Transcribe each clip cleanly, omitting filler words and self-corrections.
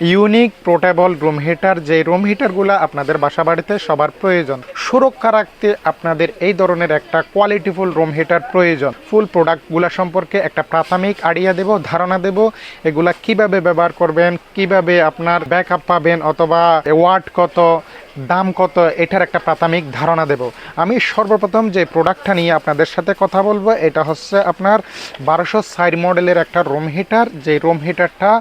Unique portable room heater, যে room হিটারগুলো আপনাদের বাসা বাড়িতে সবার প্রয়োজন। সুরক্ষা রাখতে আপনাদের এই ধরনের একটা কোয়ালিটিফুল রুম হিটার প্রয়োজন। ফুল প্রোডাক্টগুলো সম্পর্কে একটা প্রাথমিক আইডিয়া দেব, ধারণা দেব, এগুলা কিভাবে ব্যবহার করবেন, কিভাবে আপনার ব্যাকআপ পাবেন, অথবা ওয়াট কত, দাম কত, এটার একটা প্রাথমিক ধারণা দেব। আমি সর্বপ্রথম যে প্রোডাক্টটা নিয়ে আপনাদের সাথে কথা বলবো এটা হচ্ছে আপনার 1260 মডেলের একটা রুম হিটার। যে রুম হিটারটা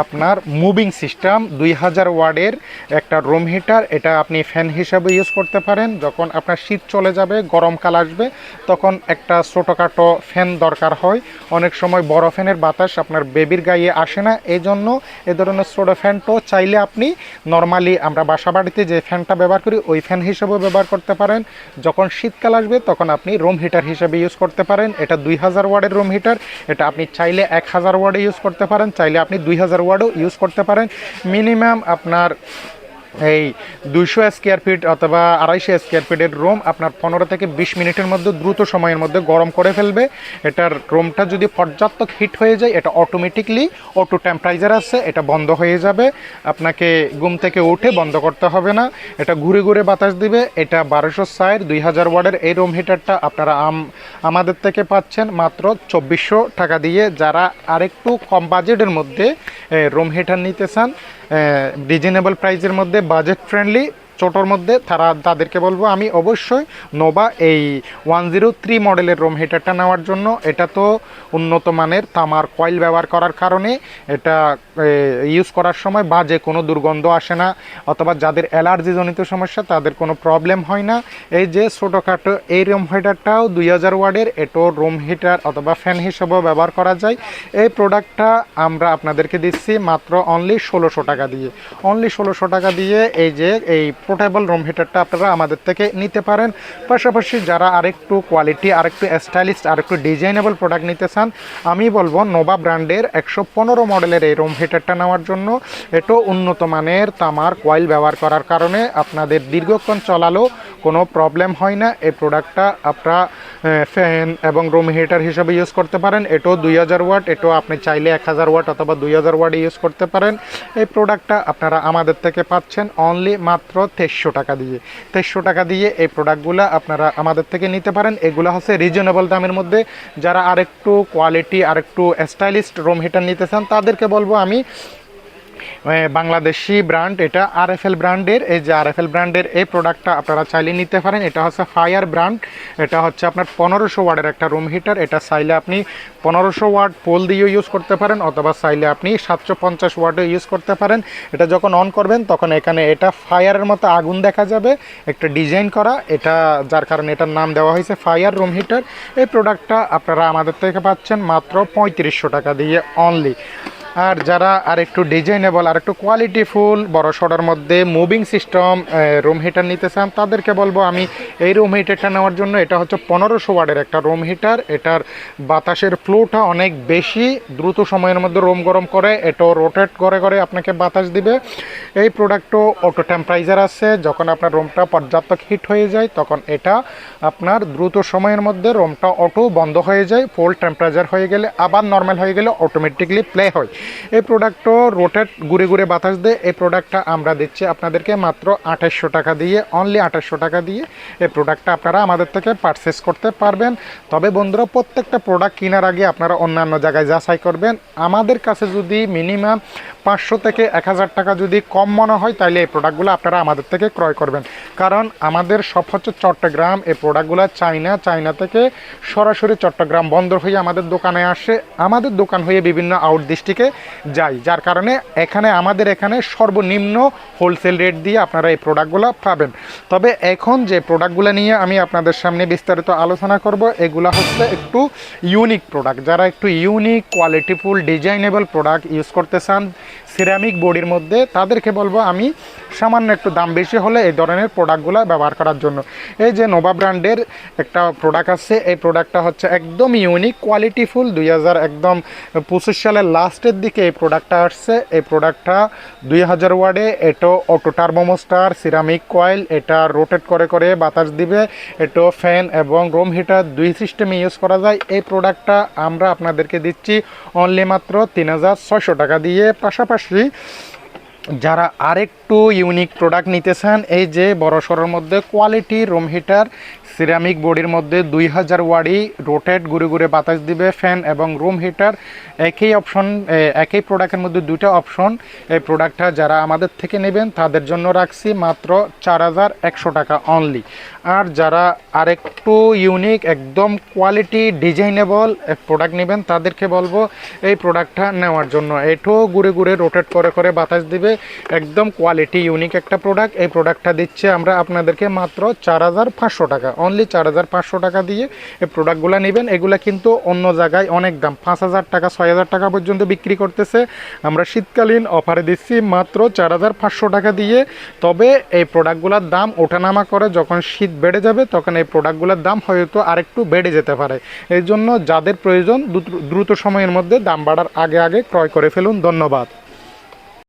আপনার মুভিং সিস্টেম 2000 ওয়ার্ডের একটা রুম হিটার। এটা আপনি ফ্যান হিসাবে ইউজ করতে পারেন। যখন আপনার শীত চলে যাবে, গরমকাল আসবে, তখন একটা ছোটোখাটো ফ্যান দরকার হয়। অনেক সময় বড় ফ্যানের বাতাস আপনার বেবির গায়ে আসে না, এই জন্য এ ধরনের ছোটো ফ্যানটাও চাইলে আপনি নর্মালি আমরা বাসা বাড়িতে যে ফ্যানটা ব্যবহার করি ওই ফ্যান হিসেবেও ব্যবহার করতে পারেন। যখন শীতকাল আসবে তখন আপনি রুম হিটার হিসেবে ইউজ করতে পারেন। এটা 2000 ওয়ার্ডের রুম হিটার। এটা আপনি চাইলে 1000 ওয়ার্ডে ইউজ করতে পারেন, চাইলে আপনি 2000 ওয়ার্ডও ইউজ করতে পারেন। মিনিমাম আপনার এই 200 স্কোয়ার ফিট অথবা 250 স্কোয়ার ফিটের রুম আপনার 15 থেকে 20 মিনিটের মধ্যে দ্রুত সময়ের মধ্যে গরম করে ফেলবে। এটার রুমটা যদি পর্যাপ্ত হিট হয়ে যায়, এটা অটোমেটিকলি অটো টেম্পারেচার আছে, এটা বন্ধ হয়ে যাবে। আপনাকে ঘুম থেকে উঠে বন্ধ করতে হবে না, এটা ঘুরে ঘুরে বাতাস দিবে। এটা 1260 2000 ওয়ার্ডের এই রুম হিটারটা আপনারা আমাদের থেকে পাচ্ছেন মাত্র 2400 টাকা দিয়ে। যারা আরেকটু কম বাজেটের মধ্যে রুম হিটার নিতে চান, রিজনেবল প্রাইসের মধ্যে, বাজেট ফ্রেন্ডলি, ছোটোর মধ্যে, তাদেরকে বলবো আমি অবশ্যই নোভা এই 103 মডেলের রুম হিটারটা নেওয়ার জন্য। এটা তো উন্নত মানের তামার কয়েল ব্যবহার করার কারণে এটা ইউজ করার সময় বাজে কোনো দুর্গন্ধ আসে না, অথবা যাদের অ্যালার্জিজনিত সমস্যা তাদের কোনো প্রবলেম হয় না। এই যে ছোটোখাটো এই রুম হিটারটাও 2000 ওয়ার্ডের, এটো রুম হিটার অথবা ফ্যান হিসেবেও ব্যবহার করা যায়। এই প্রোডাক্টটা আমরা আপনাদেরকে দিচ্ছি মাত্র অনলি 1600 টাকা দিয়ে। অনলি 1600 টাকা দিয়ে এই যে এই পোর্টেবল রুম হিটারটা আপনারা আমাদের থেকে নিতে পারেন। পাশাপাশি যারা আরেকটু কোয়ালিটি, আরেকটু স্টাইলিশ, আরেকটু ডিজাইনেবল প্রোডাক্ট নিতে চান, আমি বলবো নোভা ব্র্যান্ডের 115 মডেলের এই রুম হিটারটা নেওয়ার জন্য। এটাও উন্নত মানের তামার কয়েল ব্যবহার করার কারণে আপনাদের দীর্ঘক্ষণ চলালেও কোনো প্রবলেম হয় না। এই প্রোডাক্টটা আপনারা ফ্যান এবং রুম হিটার হিসেবে ইউজ করতে পারেন। এটাও 2000 ওয়াট, এটাও আপনি চাইলে 1000 ওয়াট অথবা 2000 ওয়াটে ইউজ করতে পারেন। এই প্রোডাক্টটা আপনারা আমাদের থেকে পাচ্ছেন অনলি মাত্র 2300 টাকা দিয়ে। 2300 টাকা দিয়ে এই প্রোডাক্টগুলো আপনারা আমাদের থেকে নিতে পারেন। এগুলো হচ্ছে রিজনেবল দামের মধ্যে। যারা আরেকটু কোয়ালিটি, আরেকটু স্টাইলিশ রুম হিটার নিতে চান তাদেরকে বলবো আমি বাংলাদেশি ব্র্যান্ড, এটা আরএফএল ব্র্যান্ডের। এই যে আরএফএল ব্র্যান্ডের এই প্রোডাক্টটা আপনারা চাইলে নিতে পারেন। এটা হচ্ছে ফায়ার ব্র্যান্ড। এটা হচ্ছে আপনার 1500 ওয়াটের একটা রুম হিটার। এটা চাইলে আপনি 1500 ওয়াট পোল দিয়েও ইউজ করতে পারেন, অথবা চাইলে আপনি 750 ওয়াটও ইউজ করতে পারেন। এটা যখন অন করবেন তখন এখানে এটা ফায়ারের মতো আগুন দেখা যাবে, একটা ডিজাইন করা, এটা যার কারণে এটার নাম দেওয়া হয়েছে ফায়ার রুম হিটার। এই প্রোডাক্টটা আপনারা আমাদের থেকে পাচ্ছেন মাত্র 3500 টাকা দিয়ে অনলি। আর যারা আর একটু ডিজাইনেবল, আর একটু কোয়ালিটিফুল, বড় সড়োর মধ্যে মুভিং সিস্টেম রুম হিটার নিতে চান তাদেরকে বলবো আমি এই রুম হিটারটা নেওয়ার জন্য। এটা হচ্ছে 1500 ওয়াটের একটা রুম হিটার। এটার বাতাসের ফ্লোটা অনেক বেশি, দ্রুত সময়ের মধ্যে রুম গরম করে, এটাও রোটেট করে করে আপনাকে বাতাস দিবে। এই প্রোডাক্টও অটো টেম্পারেচার আছে। যখন আপনার রুমটা পর্যাপ্ত হিট হয়ে যায় তখন এটা আপনার দ্রুত সময়ের মধ্যে রুমটা অটো বন্ধ হয়ে যায়। ফুল টেম্পারেচার হয়ে গেলে আবার নর্মাল হয়ে গেলে অটোমেটিকলি প্লে হয়। এই প্রোডাক্টও রোটেট, ঘুরে ঘুরে বাতাস দেয়। এই প্রোডাক্টটা আমরা দিচ্ছি আপনাদেরকে মাত্র 2800 টাকা দিয়ে, অনলি 2800 টাকা দিয়ে এই প্রোডাক্টটা আপনারা আমাদের থেকে পারচেস করতে পারবেন। তবে বন্ধুরা, প্রত্যেকটা প্রোডাক্ট কেনার আগে আপনারা অন্যান্য জায়গায় যাচাই করবেন। আমাদের কাছে যদি মিনিমাম 500 থেকে 1000 টাকা যদি কম মনে হয় তাহলে এই প্রোডাক্টগুলো আপনারা আমাদের থেকে ক্রয় করবেন। কারণ আমাদের সব হচ্ছে চট্টগ্রাম। এই প্রোডাক্টগুলো চায়না থেকে সরাসরি চট্টগ্রাম বন্দর হয়ে আমাদের দোকানে আসে, আমাদের দোকান হয়ে বিভিন্ন আউট ডিস্ট্রিক্টে যাই, যার কারণে আমাদের এখানে সর্বনিম্ন হোলসেল রেট দিয়ে আপনারা এই প্রোডাক্টগুলো পাবেন। তবে এখন যে প্রোডাক্টগুলো নিয়ে আমি আপনাদের সামনে বিস্তারিত আলোচনা করব, এগুলা হচ্ছে একটু ইউনিক প্রোডাক্ট। যারা একটু ইউনিক, কোয়ালিটিফুল, ডিজাইনেবল প্রোডাক্ট ইউজ করতে চান সিরামিক বডির মধ্যে, তাদেরকে বলবো আমি সামান্য একটু দাম বেশি হলে এই ধরনের প্রোডাক্টগুলো ব্যবহার করার জন্য। এই যে নোভা ব্র্যান্ডের একটা প্রোডাক্ট আছে, এই প্রোডাক্টটা হচ্ছে একদম ইউনিক, কোয়ালিটিফুল। 2025 সালের লাস্টের দিকে এই প্রোডাক্টটা আসছে। এই প্রোডাক্টটা 2000 ওয়ার্ডে, এটা অটো টার্বোমোস্টার সিরামিক কয়েল, এটা রোটেট করে করে বাতাস দিবে। এটা ফ্যান এবং রুম হিটার দুই সিস্টেমে ইউজ করা যায়। এই প্রোডাক্টটা আমরা আপনাদেরকে দিচ্ছি অনলি মাত্র 3600 টাকা দিয়ে। পাশাপাশি যারা আরেকটু ইউনিক প্রোডাক্ট নিতে চান, এই যে বড়সড়ের মধ্যে কোয়ালিটি রুম হিটার, সিরামিক বডির মধ্যে 2000 ওয়ার্ডই, রোটেট ঘুরে ঘুরে বাতাস দিবে, ফ্যান এবং রুম হিটার একই অপশন, একই প্রোডাক্টের মধ্যে দুইটা অপশন। এই প্রোডাক্টটা যারা আমাদের থেকে নেবেন তাদের জন্য রাখছি মাত্র 4100 টাকা অনলি। আর যারা আরেকটু ইউনিক একদম কোয়ালিটি ডিজাইনেবল প্রোডাক্ট নেবেন তাদেরকে বলবো এই প্রোডাক্টটা নেওয়ার জন্য। এটাও ঘুরে ঘুরে রোটেট করে করে বাতাস দিবে, একদম কোয়ালিটি ইউনিক একটা প্রোডাক্ট। এই প্রোডাক্টটা দিচ্ছে আমরা আপনাদেরকে মাত্র 4500 টাকা অনলি। 4500 টাকা দিয়ে এই প্রোডাক্টগুলো নেবেন। এগুলা কিন্তু অন্য জায়গায় অনেক দাম, 5000 টাকা 6000 টাকা পর্যন্ত বিক্রি করতেছে, আমরা শীতকালীন অফারে দিচ্ছি মাত্র 4500 টাকা দিয়ে। তবে এই প্রোডাক্টগুলোর দাম ওঠানামা করে, যখন শীত বেড়ে যাবে তখন এই প্রোডাক্টগুলোর দাম হয়তো আরেকটু বেড়ে যেতে পারে। এই জন্য যাদের প্রয়োজন দ্রুত সময়ের মধ্যে দাম বাড়ার আগে আগে ক্রয় করে ফেলুন। ধন্যবাদ।